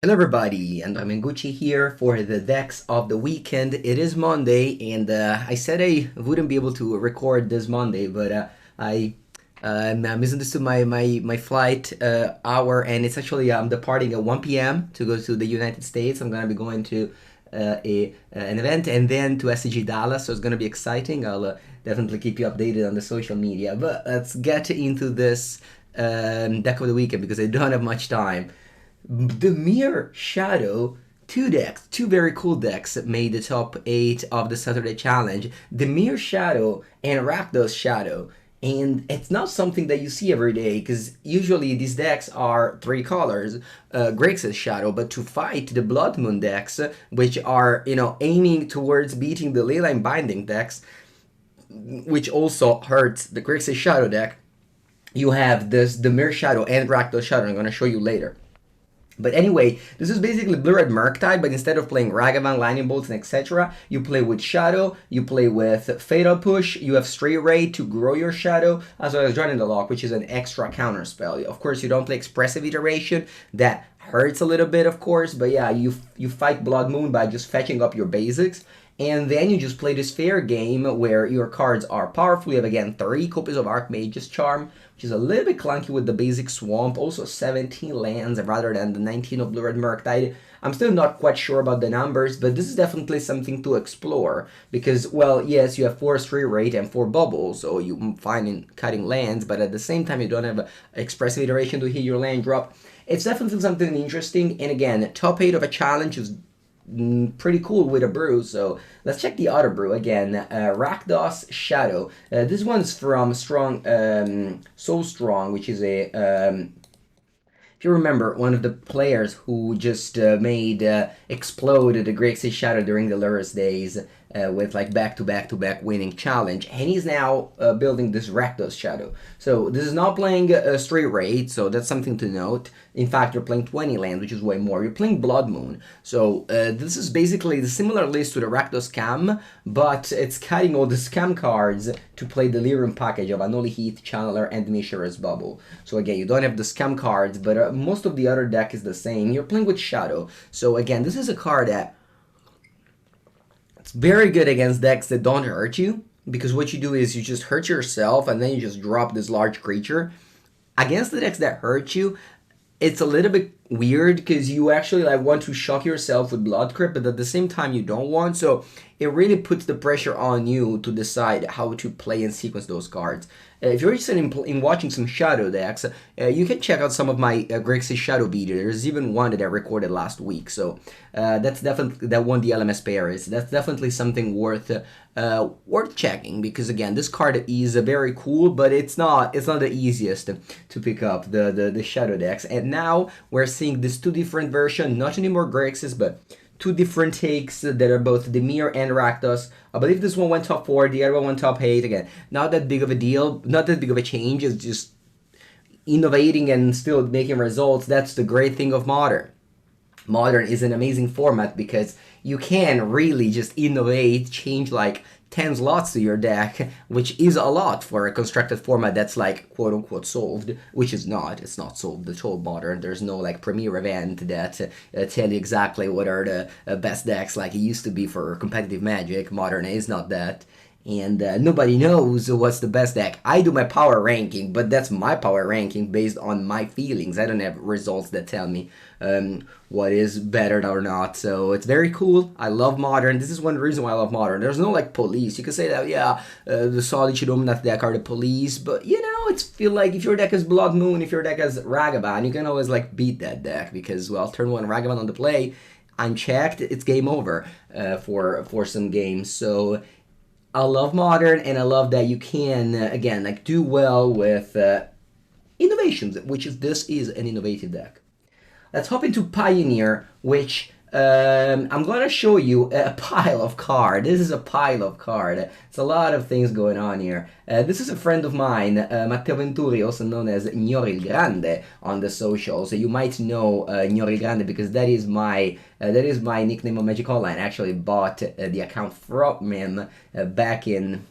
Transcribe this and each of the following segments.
Hello everybody, and I'm Mengucci here for the decks of the weekend. It is Monday, and I said I wouldn't be able to record this Monday, but I misunderstood my flight hour, and it's actually I'm departing at 1 p.m. to go to the United States. I'm gonna be going to an event and then to SCG Dallas, so it's gonna be exciting. I'll definitely keep you updated on the social media. But let's get into this deck of the weekend because I don't have much time. The Mere Shadow, two decks, two very cool decks that made the top 8 of the Saturday Challenge. The Mere Shadow and Rakdos Shadow. And it's not something that you see every day because usually these decks are three colors, Grixis Shadow, but to fight the Blood Moon decks, which are, aiming towards beating the Leyline Binding decks, which also hurts the Grixis Shadow deck, you have the Mere Shadow and Rakdos Shadow. I'm going to show you later. But anyway, this is basically Blue Red Murktide, but instead of playing Ragavan, Lightning Bolts, and etc., you play with Shadow, you play with Fatal Push, you have Stray Ray to grow your Shadow, as well as Joining the Lock, which is an extra counter spell. Of course, you don't play Expressive Iteration, that hurts a little bit, of course, but yeah, you fight Blood Moon by just fetching up your basics. And then you just play this fair game where your cards are powerful. You have again 3 copies of Archmage's Charm, which is a little bit clunky with the basic Swamp. Also 17 lands rather than the 19 of Blue Red Murktide. I'm still not quite sure about the numbers, but this is definitely something to explore. Because, well, yes, you have 4 Stray Rate and 4 Bubbles, so you find in cutting lands, but at the same time you don't have Expressive Iteration to hit your land drop. It's definitely something interesting, and again, top 8 of a challenge is pretty cool with a brew. So let's check the other brew again. Rakdos Shadow. This one's from So Strong, which is a if you remember, one of the players who just made explode the Grixis Shadow during the Lurus days with like back-to-back-to-back winning challenge, and he's now building this Rakdos Shadow. So this is not playing a straight rate, so that's something to note. In fact, you're playing 20 lands, which is way more. You're playing Blood Moon. So this is basically the similar list to the Rakdos Scam, but it's cutting all the scam cards to play Delirium package of Anoli Heath, Channeler, and Mishra's Bubble. So again, you don't have the scam cards, but most of the other deck is the same. You're playing with Shadow. So again, this is a card that it's very good against decks that don't hurt you, because what you do is you just hurt yourself and then you just drop this large creature. Against the decks that hurt you, it's a little bit weird because you actually like want to shock yourself with Blood Crypt, but at the same time you don't want. So it really puts the pressure on you to decide how to play and sequence those cards. If you're interested in watching some Shadow decks, you can check out some of my Grixis Shadow videos. There's even one that I recorded last week, so that's definitely that won the LMS Paris. That's definitely something worth checking, because again, this card is very cool, but it's not the easiest to pick up the Shadow decks. And now we're seeing these two different versions, not anymore Grixis, but two different takes that are both Demir and Rakdos. I believe this one went top 4, the other one went top 8. Again, not that big of a deal, not that big of a change. It's just innovating and still making results. That's the great thing of Modern. Modern is an amazing format because you can really just innovate, change like 10 slots to your deck, which is a lot for a constructed format that's like quote-unquote solved, which is not. It's not solved at all. Modern. There's no like premier event that tell you exactly what are the best decks like it used to be for competitive Magic. Modern is not that. And nobody knows what's the best deck. I do my power ranking, but that's my power ranking based on my feelings. I don't have results that tell me what is better or not. So it's very cool. I love Modern. This is one reason why I love Modern. There's no like police. You can say that, yeah, the Solitude Dominant deck are the police, but you know, it's feel like if your deck is Blood Moon, if your deck has Ragavan, you can always like beat that deck because, well, turn 1 Ragavan on the play, unchecked, it's game over for some games. So I love Modern, and I love that you can, again, like do well with innovations, which is this is an innovative deck. Let's hop into Pioneer, which I'm going to show you a pile of card. This is a pile of card. It's a lot of things going on here. This is a friend of mine, Matteo Venturi, also known as Gnori il Grande on the socials. You might know Gnori il Grande because that is my nickname on Magic Online. I actually bought the account from him back in,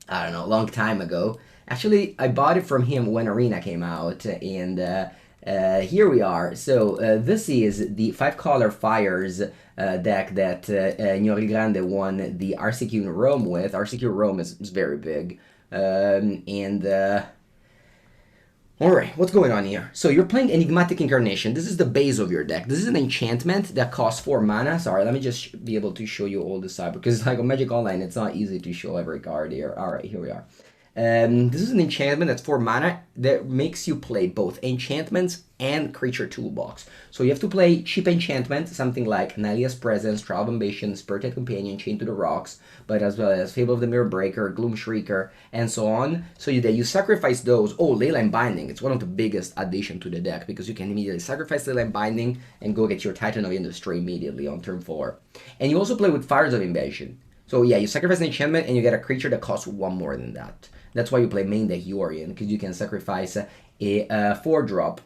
I don't know, a long time ago. Actually, I bought it from him when Arena came out, and Here we are. So this is the 5-color Fires deck that Gnori Grande won the RCQ in Rome with. RCQ Rome is very big. Alright, what's going on here? So you're playing Enigmatic Incarnation. This is the base of your deck. This is an enchantment that costs 4 mana. Sorry, let me just be able to show you all the side, because like on Magic Online, it's not easy to show every card here. Alright, here we are. This is an enchantment that's 4 mana that makes you play both enchantments and creature toolbox. So you have to play cheap enchantment, something like Nalia's Presence, Trial Ambition, Spirited Companion, Chain to the Rocks, but as well as Fable of the Mirror Breaker, Gloom Shrieker, and so on. So you sacrifice those. Oh, Leyline Binding. It's one of the biggest addition to the deck, because you can immediately sacrifice Leyline Binding and go get your Titan of Industry immediately on turn 4. And you also play with Fires of Invasion. So yeah, you sacrifice an enchantment and you get a creature that costs 1 more than that. That's why you play main deck Yorion, because you can sacrifice a 4-drop,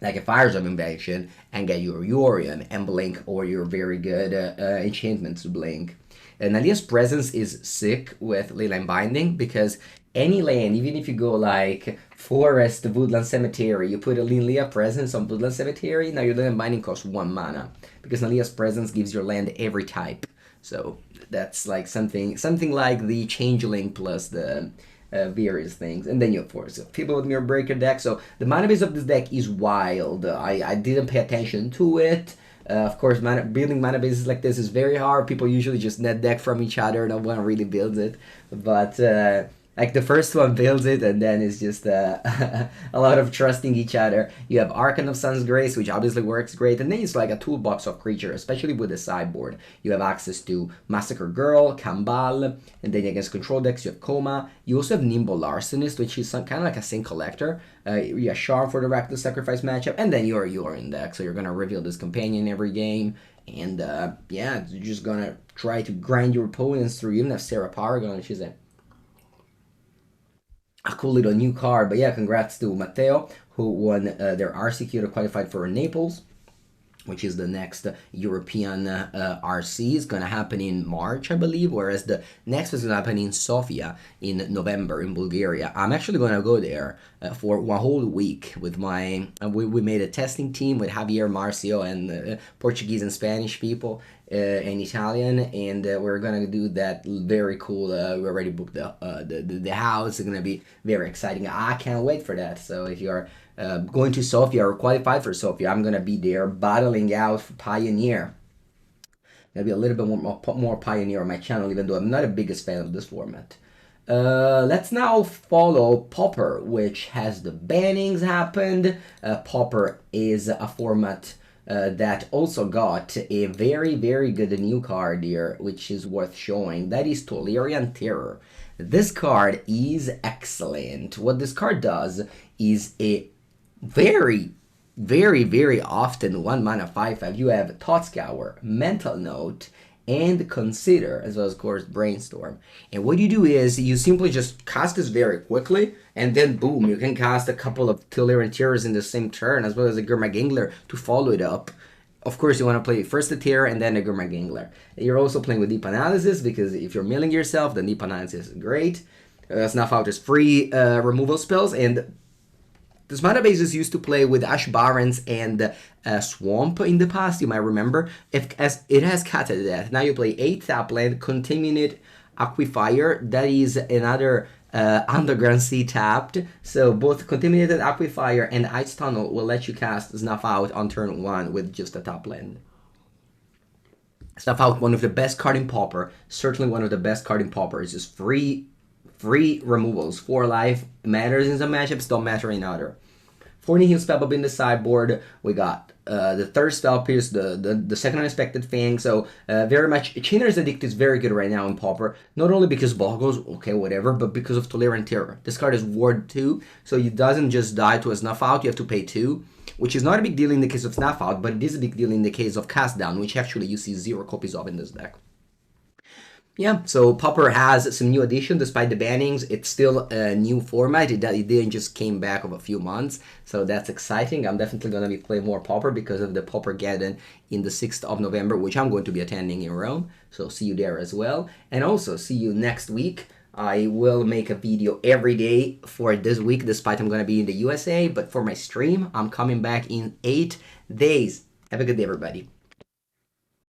like a Fires of Invasion, and get your Yorion and blink, or your very good enchantments to blink. Nalia's Presence is sick with Leyline Binding, because any land, even if you go like Forest, Woodland Cemetery, you put a Nalia Presence on Woodland Cemetery, now your Leyline Binding costs 1 mana, because Nalia's Presence gives your land every type. So that's like something like the Changeling plus the various things. And then you, of course, Fable with Mirror Breaker deck. So the mana base of this deck is wild. I didn't pay attention to it. Of course, building mana bases like this is very hard. People usually just net deck from each other. No one really builds it. But like the first one builds it, and then it's just a lot of trusting each other. You have Archon of Sun's Grace, which obviously works great, and then it's like a toolbox of creature, especially with the sideboard. You have access to Massacre Girl, Kambal, and then against control decks you have Koma. You also have Nimble Larcenist, which is kind of like a Saint Collector. You have Charm for the Reckless Sacrifice matchup, and then you're in deck, so you're gonna reveal this companion every game. And yeah, you're just gonna try to grind your opponents through. You even have Sarah Paragon, she's a cool little new card. But yeah, congrats to Matteo, who won their RCQ to qualified for Naples, which is the next European RC. Is going to happen in March, I believe, whereas the next is going to happen in Sofia in November in Bulgaria. I'm actually going to go there for 1 whole week with my... we made a testing team with Javier, Marcio, and Portuguese and Spanish people, and Italian, and we're gonna do that. Very cool. We already booked the house. It's gonna be very exciting. I can't wait for that. So if you're going to Sofia or qualified for Sofia, I'm gonna be there battling out for Pioneer. Gonna be a little bit more Pioneer on my channel, even though I'm not the biggest fan of this format. Let's now follow Pauper, which has the bannings happened. Pauper is a format that also got a very, very good new card here, which is worth showing. That is Tolerian Terror. This card is excellent. What this card does is a very, very, very often 1 mana 5/5. You have Thought Scour, Mental Note, and Consider, as well as, of course, Brainstorm. And what you do is you simply just cast this very quickly, and then boom, you can cast a couple of Tolerian Terrors in the same turn, as well as a Gurmagingler to follow it up. Of course, you want to play first the Terror and then the Gurmagingler. You're also playing with Deep Analysis, because if you're milling yourself, then Deep Analysis is great. Snuff Out is free removal spells, and this mana base is used to play with Ash Barrens and Swamp in the past, you might remember. As it has Cat to Death. Now you play 8 tap land, Contaminate Aquifer. That is another Underground Sea tapped. So both Contaminated Aquifer and Ice Tunnel will let you cast Snuff Out on turn 1 with just a top land. Snuff Out, one of the best card in Pauper. Certainly one of the best card in Pauper. It's just free removals. 4 life matters in some matchups, don't matter in other. 40 heal spell in the sideboard. We got the third spell pierce, the second unexpected fang. So very much Chainer's Edict is very good right now in Pauper. Not only because Boggles, okay, whatever, but because of Tolerian Terror. This card is Ward 2, so it doesn't just die to a Snuff Out, you have to pay 2. Which is not a big deal in the case of Snuff Out, but it is a big deal in the case of Cast Down, which actually you see 0 copies of in this deck. Yeah, so Pauper has some new additions despite the bannings. It's still a new format. It didn't just came back of a few months, so that's exciting. I'm definitely going to be playing more Pauper because of the Pauper Gathering in the 6th of November, which I'm going to be attending in Rome. So see you there as well. And also see you next week I will make a video every day for this week, despite I'm gonna be in the USA. But for my stream, I'm coming back in 8 days. Have a good day, everybody.